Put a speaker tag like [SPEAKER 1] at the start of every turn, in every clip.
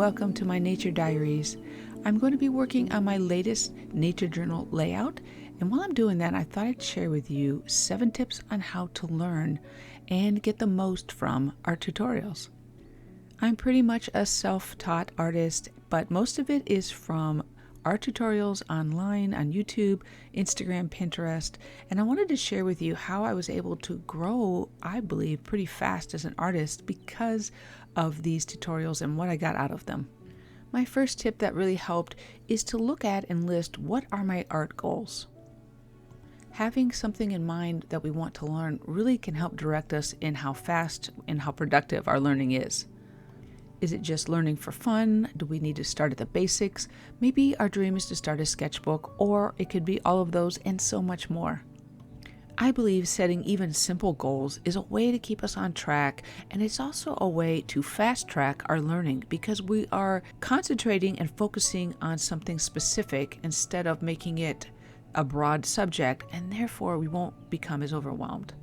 [SPEAKER 1] welcome to my Nature Diaries. I'm going to be working on my latest nature journal layout, and while I'm doing that, I thought I'd share with you 7 tips on how to learn and get the most from art tutorials. I'm pretty much a self-taught artist, but most of it is from art tutorials online on YouTube, Instagram, Pinterest, and I wanted to share with you how I was able to grow, I believe, pretty fast as an artist because of these tutorials and what I got out of them. My first tip that really helped is to look at and list what are my art goals. Having something in mind that we want to learn really can help direct us in how fast and how productive our learning is. Is it just learning for fun? Do we need to start at the basics? Maybe our dream is to start a sketchbook, or it could be all of those and so much more. I believe setting even simple goals is a way to keep us on track, and it's also a way to fast track our learning because we are concentrating and focusing on something specific instead of making it a broad subject, and therefore we won't become as overwhelmed.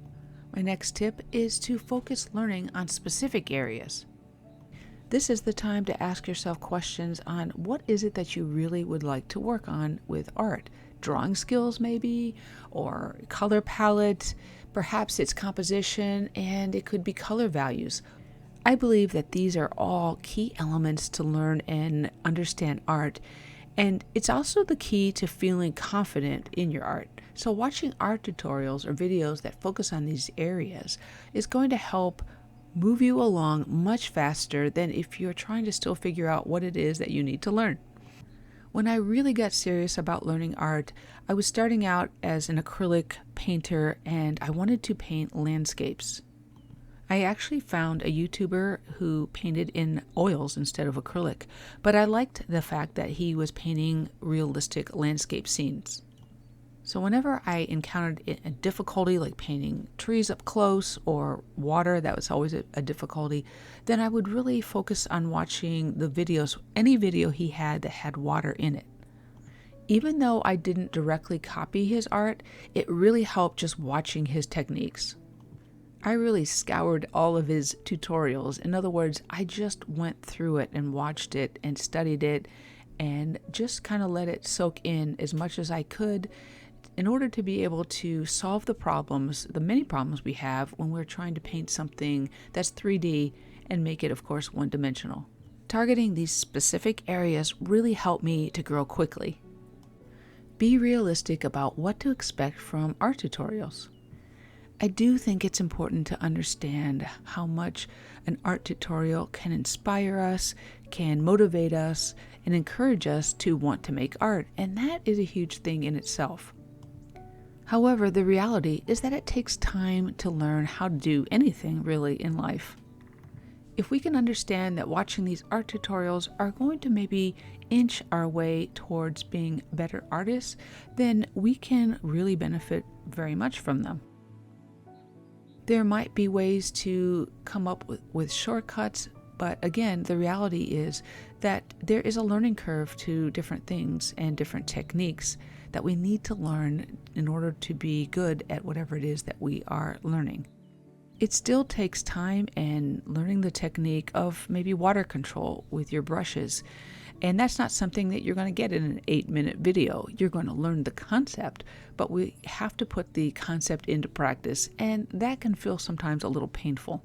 [SPEAKER 1] My next tip is to focus learning on specific areas. This is the time to ask yourself questions on what is it that you really would like to work on with art. Drawing skills maybe, or color palette, perhaps it's composition, and it could be color values. I believe that these are all key elements to learn and understand art, and it's also the key to feeling confident in your art. So watching art tutorials or videos that focus on these areas is going to help move you along much faster than if you're trying to still figure out what it is that you need to learn. When I really got serious about learning art, I was starting out as an acrylic painter and I wanted to paint landscapes. I actually found a YouTuber who painted in oils instead of acrylic, but I liked the fact that he was painting realistic landscape scenes. So whenever I encountered a difficulty like painting trees up close or water, that was always a difficulty, then I would really focus on watching the videos, any video he had that had water in it. Even though I didn't directly copy his art, it really helped just watching his techniques. I really scoured all of his tutorials. In other words, I just went through it and watched it and studied it and just kind of let it soak in as much as I could in order to be able to solve the problems, the many problems we have when we're trying to paint something that's 3D and make it, of course, one-dimensional. Targeting these specific areas really helped me to grow quickly. Be realistic about what to expect from art tutorials. I do think it's important to understand how much an art tutorial can inspire us, can motivate us, and encourage us to want to make art, and that is a huge thing in itself. However, the reality is that it takes time to learn how to do anything really in life. If we can understand that watching these art tutorials are going to maybe inch our way towards being better artists, then we can really benefit very much from them. There might be ways to come up with shortcuts, but again, the reality is that there is a learning curve to different things and different techniques that we need to learn in order to be good at whatever it is that we are learning. It still takes time and learning the technique of maybe water control with your brushes. And that's not something that you're going to get in an 8-minute video. You're going to learn the concept, but we have to put the concept into practice, and that can feel sometimes a little painful.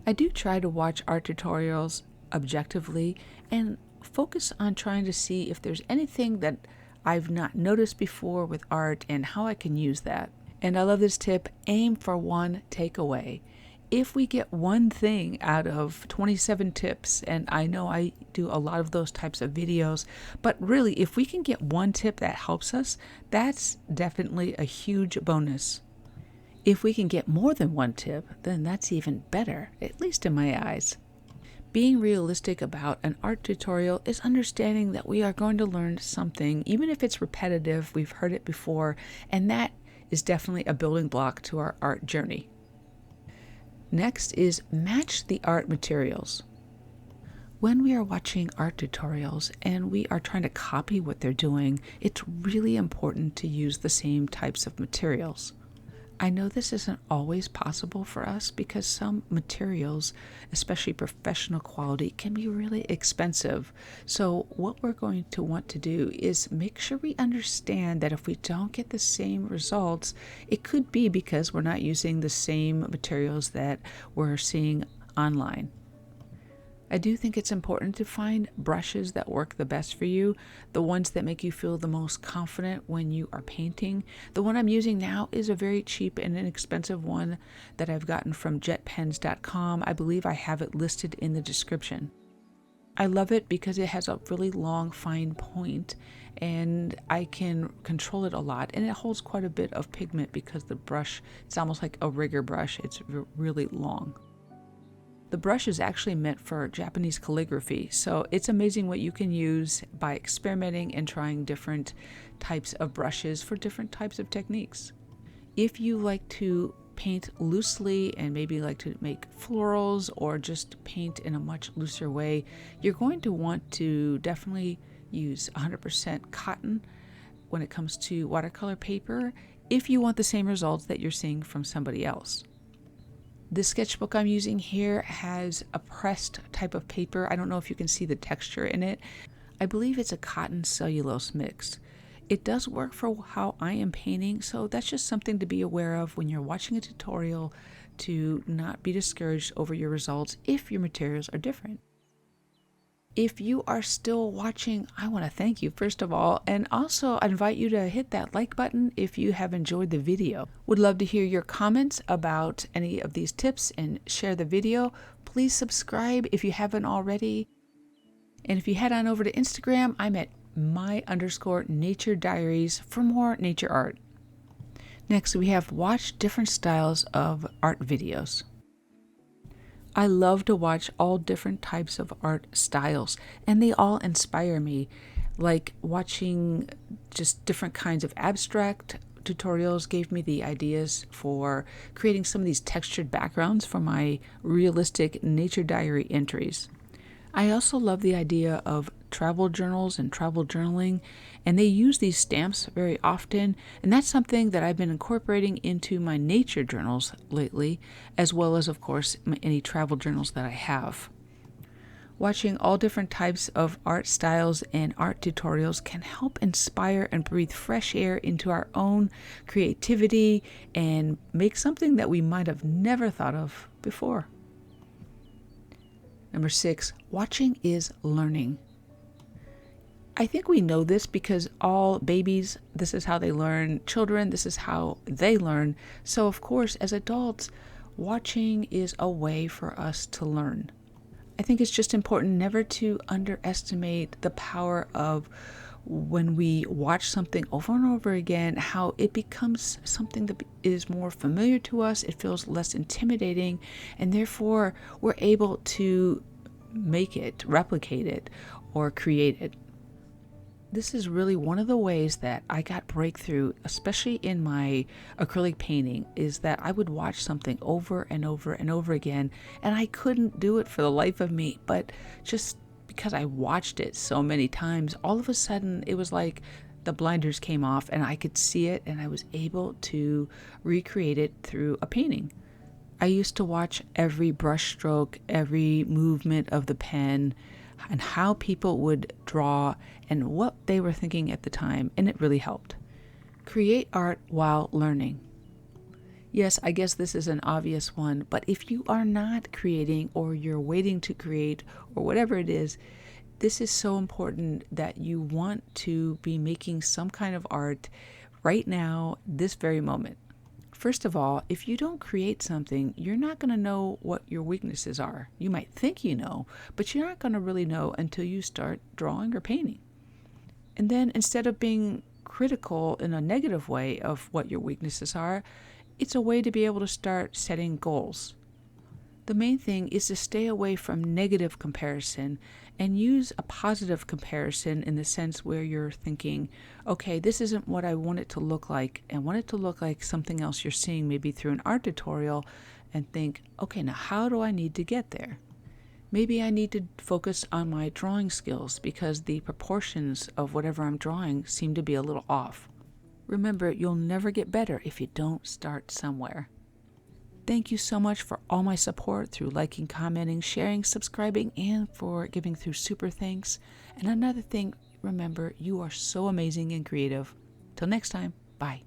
[SPEAKER 1] I do try to watch art tutorials objectively and focus on trying to see if there's anything that I've not noticed before with art and how I can use that. And I love this tip, aim for one takeaway. If we get one thing out of 27 tips, and I know I do a lot of those types of videos, but really if we can get one tip that helps us, that's definitely a huge bonus. If we can get more than one tip, then that's even better, at least in my eyes. Being realistic about an art tutorial is understanding that we are going to learn something, even if it's repetitive, we've heard it before, and that is definitely a building block to our art journey. Next is match the art materials. When we are watching art tutorials and we are trying to copy what they're doing, it's really important to use the same types of materials. I know this isn't always possible for us because some materials, especially professional quality, can be really expensive. So, what we're going to want to do is make sure we understand that if we don't get the same results, it could be because we're not using the same materials that we're seeing online. I do think it's important to find brushes that work the best for you, the ones that make you feel the most confident when you are painting. The one I'm using now is a very cheap and inexpensive one that I've gotten from JetPens.com. I believe I have it listed in the description. I love it because it has a really long, fine point and I can control it a lot, and it holds quite a bit of pigment because the brush, it's almost like a rigger brush. It's really long. The brush is actually meant for Japanese calligraphy, so it's amazing what you can use by experimenting and trying different types of brushes for different types of techniques. If you like to paint loosely and maybe like to make florals or just paint in a much looser way, you're going to want to definitely use 100% cotton when it comes to watercolor paper if you want the same results that you're seeing from somebody else. The sketchbook I'm using here has a pressed type of paper. I don't know if you can see the texture in it. I believe it's a cotton cellulose mix. It does work for how I am painting, so that's just something to be aware of when you're watching a tutorial, to not be discouraged over your results if your materials are different. If you are still watching, I want to thank you first of all, and also I invite you to hit that like button if you have enjoyed the video. Would love to hear your comments about any of these tips and share the video. Please subscribe if you haven't already. And if you head on over to Instagram, I'm at my_Nature Diaries for more nature art. Next, we have watch different styles of art videos. I love to watch all different types of art styles, and they all inspire me. Like watching just different kinds of abstract tutorials gave me the ideas for creating some of these textured backgrounds for my realistic nature diary entries. I also love the idea of travel journals and travel journaling, and they use these stamps very often, and that's something that I've been incorporating into my nature journals lately, as well as, of course, any travel journals that I have. Watching all different types of art styles and art tutorials can help inspire and breathe fresh air into our own creativity and make something that we might have never thought of before. Number 6, watching is learning. I think we know this because all babies, this is how they learn. Children, this is how they learn. So of course, as adults, watching is a way for us to learn. I think it's just important never to underestimate the power of when we watch something over and over again, how it becomes something that is more familiar to us. It feels less intimidating, and therefore we're able to make it, replicate it, or create it. This is really one of the ways that I got breakthrough, especially in my acrylic painting, is that I would watch something over and over and over again, and I couldn't do it for the life of me, but just because I watched it so many times, all of a sudden it was like the blinders came off and I could see it, and I was able to recreate it through a painting. I used to watch every brush stroke, every movement of the pen, and how people would draw and what they were thinking at the time, and it really helped. Create art while learning. Yes, I guess this is an obvious one, but if you are not creating, or you're waiting to create, or whatever it is, this is so important that you want to be making some kind of art right now, this very moment. First of all, if you don't create something, you're not going to know what your weaknesses are. You might think you know, but you're not going to really know until you start drawing or painting. And then instead of being critical in a negative way of what your weaknesses are, it's a way to be able to start setting goals. The main thing is to stay away from negative comparison and use a positive comparison in the sense where you're thinking, okay, this isn't what I want it to look like, and want it to look like something else you're seeing maybe through an art tutorial, and think, okay, now how do I need to get there? Maybe I need to focus on my drawing skills because the proportions of whatever I'm drawing seem to be a little off. Remember, you'll never get better if you don't start somewhere. Thank you so much for all my support through liking, commenting, sharing, subscribing, and for giving through super thanks. And another thing, remember, you are so amazing and creative. Till next time, bye.